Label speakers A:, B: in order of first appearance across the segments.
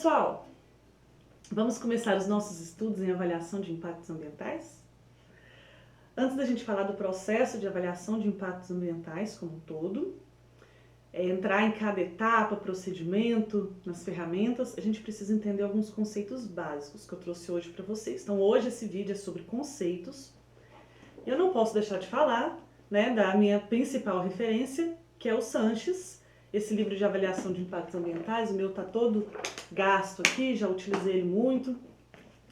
A: pessoal, vamos começar os nossos estudos em avaliação de impactos ambientais? Antes da gente falar do processo de avaliação de impactos ambientais como um todo, entrar em cada etapa, procedimento, nas ferramentas, a gente precisa entender alguns conceitos básicos que eu trouxe hoje para vocês. Então hoje esse vídeo é sobre conceitos. Eu não posso deixar de falar, da minha principal referência, que é o Sanches. Esse livro de avaliação de impactos ambientais, o meu está todo gasto aqui, já utilizei ele muito,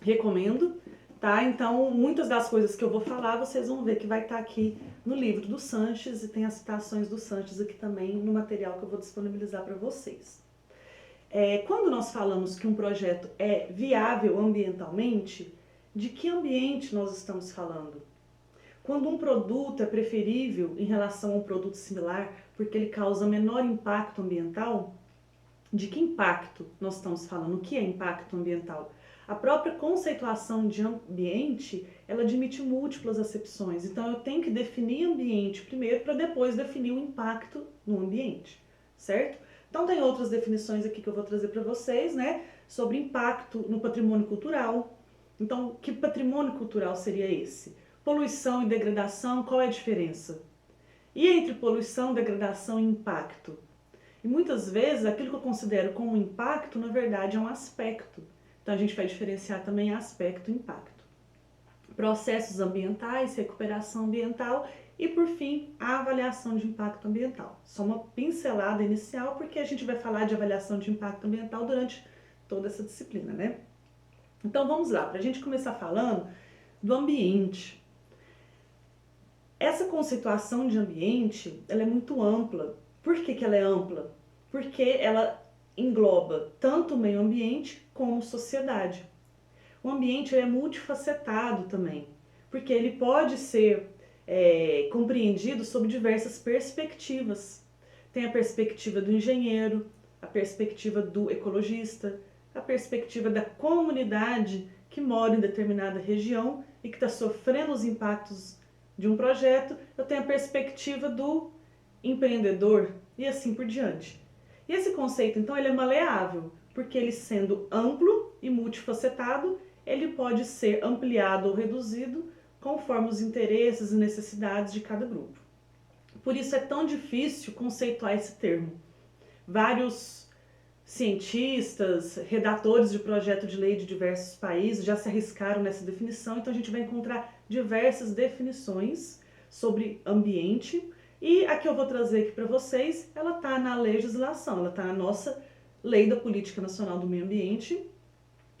A: recomendo, tá? Então, muitas das coisas que eu vou falar, vocês vão ver que vai estar aqui no livro do Sanches, e tem as citações do Sanches aqui também no material que eu vou disponibilizar para vocês. Quando nós falamos que um projeto é viável ambientalmente, de que ambiente nós estamos falando? Quando um produto é preferível em relação a um produto similar porque ele causa menor impacto ambiental, de que impacto nós estamos falando? O que é impacto ambiental? A própria conceituação de ambiente, ela admite múltiplas acepções. Então, eu tenho que definir ambiente primeiro para depois definir o impacto no ambiente, certo? Então, tem outras definições aqui que eu vou trazer para vocês, sobre impacto no patrimônio cultural. Então, que patrimônio cultural seria esse? Poluição e degradação, qual é a diferença? E entre poluição, degradação e impacto? E muitas vezes aquilo que eu considero como impacto, na verdade, é um aspecto. Então a gente vai diferenciar também aspecto e impacto. Processos ambientais, recuperação ambiental e, por fim, a avaliação de impacto ambiental. Só uma pincelada inicial, porque a gente vai falar de avaliação de impacto ambiental durante toda essa disciplina, Então vamos lá, para a gente começar falando do ambiente. Essa conceituação de ambiente, ela é muito ampla. Por que ela é ampla? Porque ela engloba tanto o meio ambiente como sociedade. O ambiente é multifacetado também, porque ele pode ser compreendido sob diversas perspectivas. Tem a perspectiva do engenheiro, a perspectiva do ecologista, a perspectiva da comunidade que mora em determinada região e que está sofrendo os impactos de um projeto. Eu tenho a perspectiva do empreendedor e assim por diante. E esse conceito, então, ele é maleável, porque ele sendo amplo e multifacetado, ele pode ser ampliado ou reduzido conforme os interesses e necessidades de cada grupo. Por isso é tão difícil conceituar esse termo. Vários cientistas, redatores de projeto de lei de diversos países já se arriscaram nessa definição, então a gente vai encontrar diversas definições sobre ambiente, e a que eu vou trazer aqui para vocês, ela está na legislação, ela está na nossa Lei da Política Nacional do Meio Ambiente.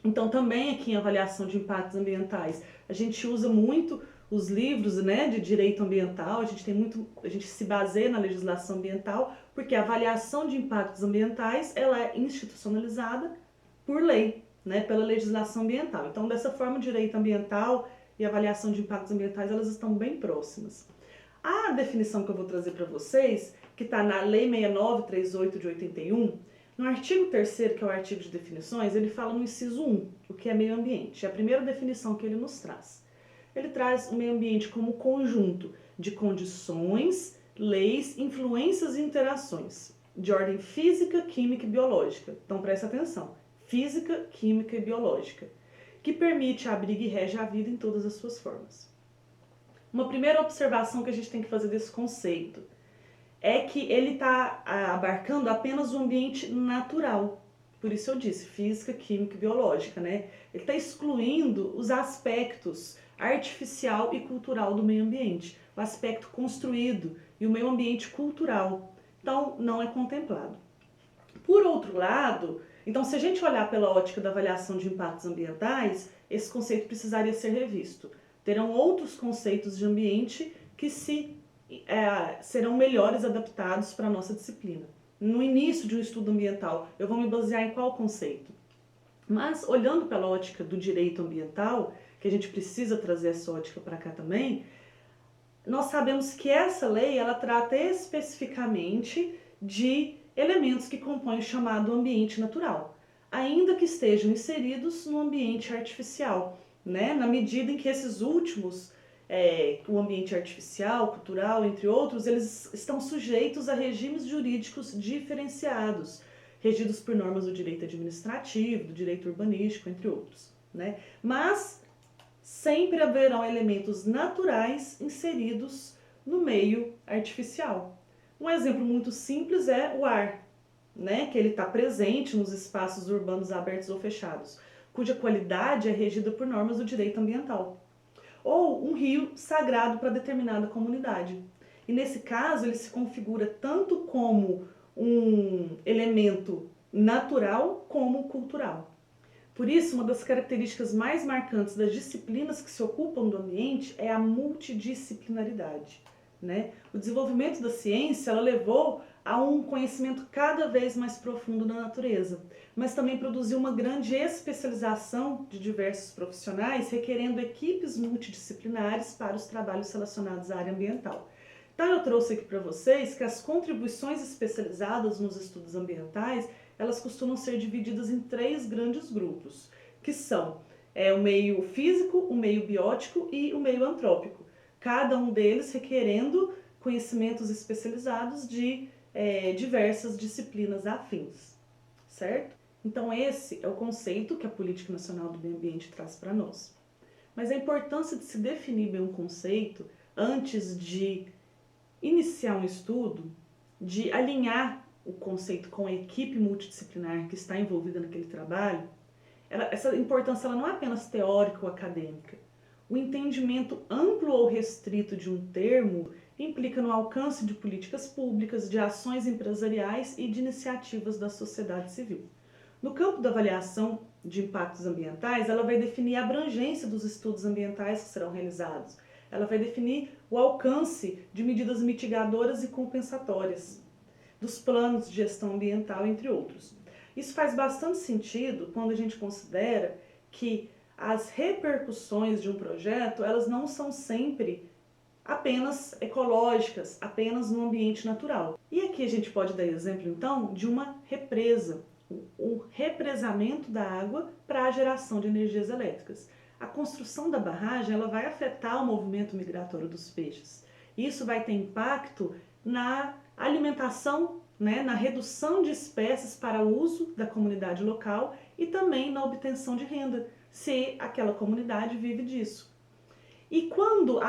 A: Então também aqui em avaliação de impactos ambientais, a gente usa muito os livros de direito ambiental, a gente se baseia na legislação ambiental, porque a avaliação de impactos ambientais ela é institucionalizada por lei, pela legislação ambiental. Então, dessa forma, o direito ambiental e a avaliação de impactos ambientais, elas estão bem próximas. A definição que eu vou trazer para vocês, que está na Lei 6938 de 81, no artigo 3º, que é o artigo de definições, ele fala no inciso 1, o que é meio ambiente. É a primeira definição que ele nos traz. Ele traz o meio ambiente como conjunto de condições, leis, influências e interações de ordem física, química e biológica. Então presta atenção, física, química e biológica, que permite, abriga e rege a vida em todas as suas formas. Uma primeira observação que a gente tem que fazer desse conceito é que ele está abarcando apenas o ambiente natural. Por isso eu disse física, química e biológica, Ele está excluindo os aspectos artificial e cultural do meio ambiente, o aspecto construído e o meio ambiente cultural. Então, não é contemplado. Por outro lado, então se a gente olhar pela ótica da avaliação de impactos ambientais, esse conceito precisaria ser revisto. Terão outros conceitos de ambiente que serão melhores adaptados para a nossa disciplina. No início de um estudo ambiental, eu vou me basear em qual conceito? Mas, olhando pela ótica do direito ambiental, que a gente precisa trazer essa ótica para cá também, nós sabemos que essa lei, ela trata especificamente de elementos que compõem o chamado ambiente natural, ainda que estejam inseridos no ambiente artificial, na medida em que esses últimos, o ambiente artificial, cultural, entre outros, eles estão sujeitos a regimes jurídicos diferenciados, regidos por normas do direito administrativo, do direito urbanístico, entre outros, né? Mas sempre haverão elementos naturais inseridos no meio artificial. Um exemplo muito simples é o ar, né? Que ele está presente nos espaços urbanos abertos ou fechados, cuja qualidade é regida por normas do direito ambiental. Ou um rio sagrado para determinada comunidade. E nesse caso ele se configura tanto como um elemento natural como cultural. Por isso, uma das características mais marcantes das disciplinas que se ocupam do ambiente é a multidisciplinaridade, né? O desenvolvimento da ciência ela levou a um conhecimento cada vez mais profundo da natureza, mas também produziu uma grande especialização de diversos profissionais, requerendo equipes multidisciplinares para os trabalhos relacionados à área ambiental. Então eu trouxe aqui para vocês que as contribuições especializadas nos estudos ambientais, elas costumam ser divididas em 3 grandes grupos, que são o meio físico, o meio biótico e o meio antrópico. Cada um deles requerendo conhecimentos especializados de diversas disciplinas afins, certo? Então esse é o conceito que a Política Nacional do Meio Ambiente traz para nós. Mas a importância de se definir bem um conceito antes de iniciar um estudo, de alinhar o conceito com a equipe multidisciplinar que está envolvida naquele trabalho, essa importância ela não é apenas teórica ou acadêmica. O entendimento amplo ou restrito de um termo implica no alcance de políticas públicas, de ações empresariais e de iniciativas da sociedade civil. No campo da avaliação de impactos ambientais, ela vai definir a abrangência dos estudos ambientais que serão realizados. Ela vai definir o alcance de medidas mitigadoras e compensatórias, dos planos de gestão ambiental, entre outros. Isso faz bastante sentido quando a gente considera que as repercussões de um projeto, elas não são sempre apenas ecológicas, apenas no ambiente natural. E aqui a gente pode dar exemplo, então, de uma represa, o represamento da água para a geração de energias elétricas. A construção da barragem ela vai afetar o movimento migratório dos peixes. Isso vai ter impacto na alimentação, né, na redução de espécies para o uso da comunidade local e também na obtenção de renda, se aquela comunidade vive disso. E quando,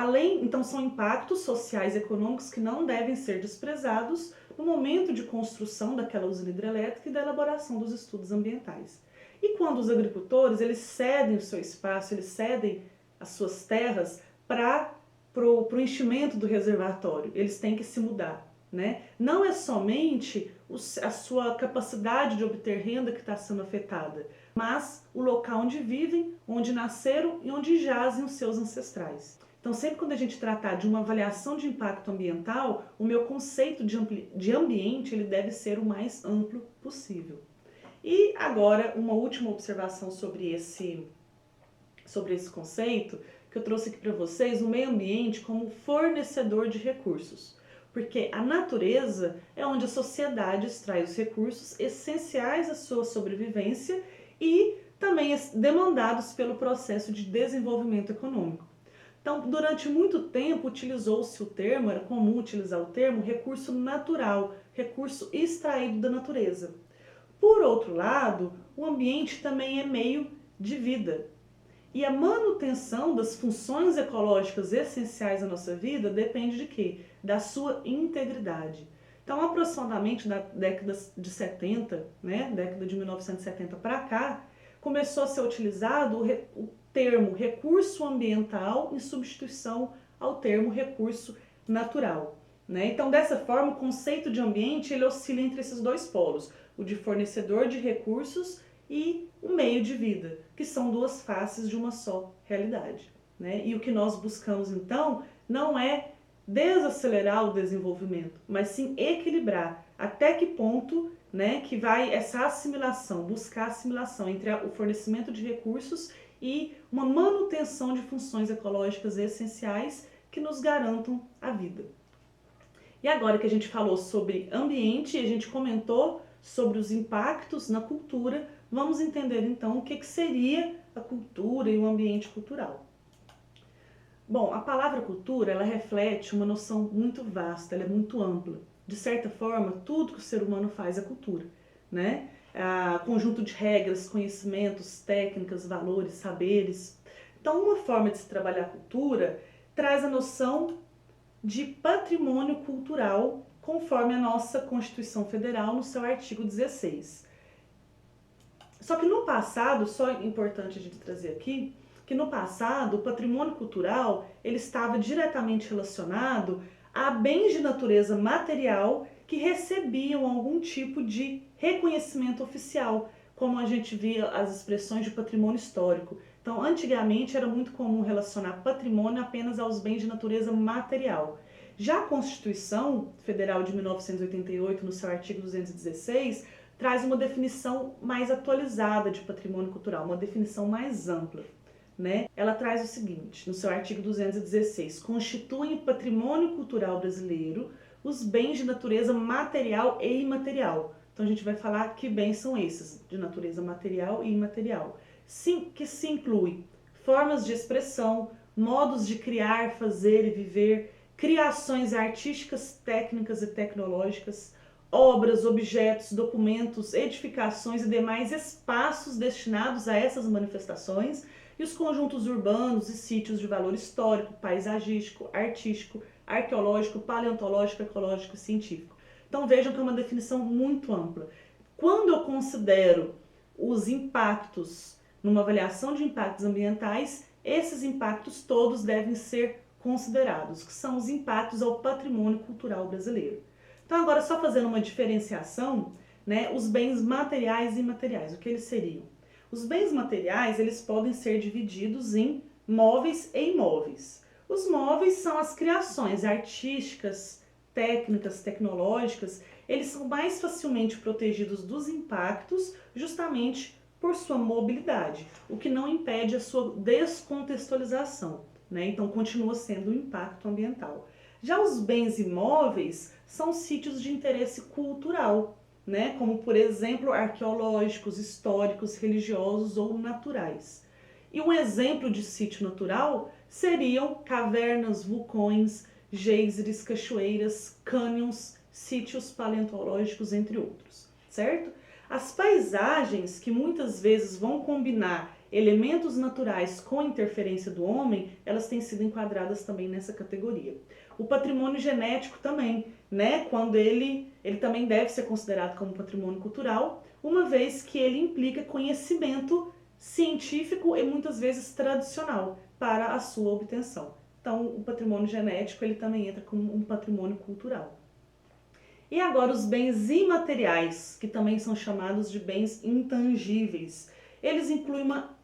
A: então são impactos sociais e econômicos que não devem ser desprezados no momento de construção daquela usina hidrelétrica e da elaboração dos estudos ambientais. E quando os agricultores, eles cedem o seu espaço, eles cedem as suas terras para o enchimento do reservatório, eles têm que se mudar, né? Não é somente a sua capacidade de obter renda que está sendo afetada, mas o local onde vivem, onde nasceram e onde jazem os seus ancestrais. Então, sempre quando a gente tratar de uma avaliação de impacto ambiental, o meu conceito de ambiente ele deve ser o mais amplo possível. E agora, uma última observação sobre esse conceito, que eu trouxe aqui para vocês, o meio ambiente como fornecedor de recursos. Porque a natureza é onde a sociedade extrai os recursos essenciais à sua sobrevivência e também demandados pelo processo de desenvolvimento econômico. Então, durante muito tempo utilizou-se o termo, era comum utilizar o termo recurso natural, recurso extraído da natureza. Por outro lado, o ambiente também é meio de vida. E a manutenção das funções ecológicas essenciais à nossa vida depende de quê? Da sua integridade. Então, aproximadamente da década de 70, né, década de 1970 para cá, começou a ser utilizado o termo recurso ambiental em substituição ao termo recurso natural, né? Então, dessa forma, o conceito de ambiente ele oscila entre esses dois polos, o de fornecedor de recursos e o meio de vida, que são duas faces de uma só realidade, né? E o que nós buscamos, então, não é desacelerar o desenvolvimento, mas sim equilibrar até que ponto, né, que vai essa assimilação, buscar assimilação entre o fornecimento de recursos e uma manutenção de funções ecológicas essenciais que nos garantam a vida. E agora que a gente falou sobre ambiente e a gente comentou sobre os impactos na cultura, vamos entender então o que seria a cultura e o ambiente cultural. Bom, a palavra cultura, ela reflete uma noção muito vasta, ela é muito ampla. De certa forma, tudo que o ser humano faz é cultura. né? Conjunto de regras, conhecimentos, técnicas, valores, saberes. Então, uma forma de se trabalhar a cultura traz a noção de patrimônio cultural, conforme a nossa Constituição Federal, no seu artigo 16. Só que no passado, só é importante a gente trazer aqui, que no passado o patrimônio cultural ele estava diretamente relacionado a bens de natureza material que recebiam algum tipo de reconhecimento oficial, como a gente via as expressões de patrimônio histórico. Então, antigamente era muito comum relacionar patrimônio apenas aos bens de natureza material. Já a Constituição Federal de 1988, no seu artigo 216, traz uma definição mais atualizada de patrimônio cultural, uma definição mais ampla. Né? Ela traz o seguinte, no seu artigo 216, constituem o patrimônio cultural brasileiro os bens de natureza material e imaterial. Então a gente vai falar que bens são esses, de natureza material e imaterial. Sim, que se inclui formas de expressão, modos de criar, fazer e viver, criações artísticas, técnicas e tecnológicas, obras, objetos, documentos, edificações e demais espaços destinados a essas manifestações, e os conjuntos urbanos e sítios de valor histórico, paisagístico, artístico, arqueológico, paleontológico, ecológico e científico. Então vejam que é uma definição muito ampla. Quando eu considero os impactos numa avaliação de impactos ambientais, esses impactos todos devem ser considerados, que são os impactos ao patrimônio cultural brasileiro. Então agora só fazendo uma diferenciação, né, os bens materiais e imateriais, o que eles seriam? Os bens materiais, eles podem ser divididos em móveis e imóveis. Os móveis são as criações artísticas, técnicas, tecnológicas, eles são mais facilmente protegidos dos impactos justamente por sua mobilidade, o que não impede a sua descontextualização, né? Então continua sendo um impacto ambiental. Já os bens imóveis são sítios de interesse cultural, né? Como, por exemplo, arqueológicos, históricos, religiosos ou naturais. E um exemplo de sítio natural seriam cavernas, vulcões, geysers, cachoeiras, cânions, sítios paleontológicos, entre outros, certo? As paisagens, que muitas vezes vão combinar elementos naturais com a interferência do homem, elas têm sido enquadradas também nessa categoria. O patrimônio genético também, né? Quando ele também deve ser considerado como patrimônio cultural, uma vez que ele implica conhecimento científico e muitas vezes tradicional para a sua obtenção. Então, o patrimônio genético ele também entra como um patrimônio cultural. E agora os bens imateriais, que também são chamados de bens intangíveis. Eles incluem uma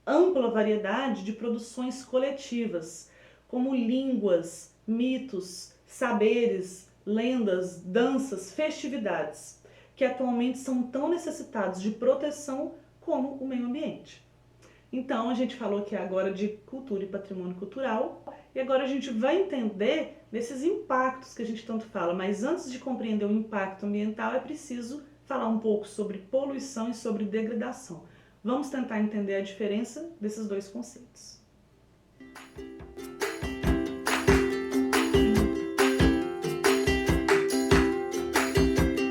A: ampla variedade de produções coletivas, como línguas, mitos, saberes, lendas, danças, festividades, que atualmente são tão necessitados de proteção como o meio ambiente. Então, a gente falou aqui agora de cultura e patrimônio cultural, e agora a gente vai entender desses impactos que a gente tanto fala, mas antes de compreender o impacto ambiental, é preciso falar um pouco sobre poluição e sobre degradação. Vamos tentar entender a diferença desses dois conceitos.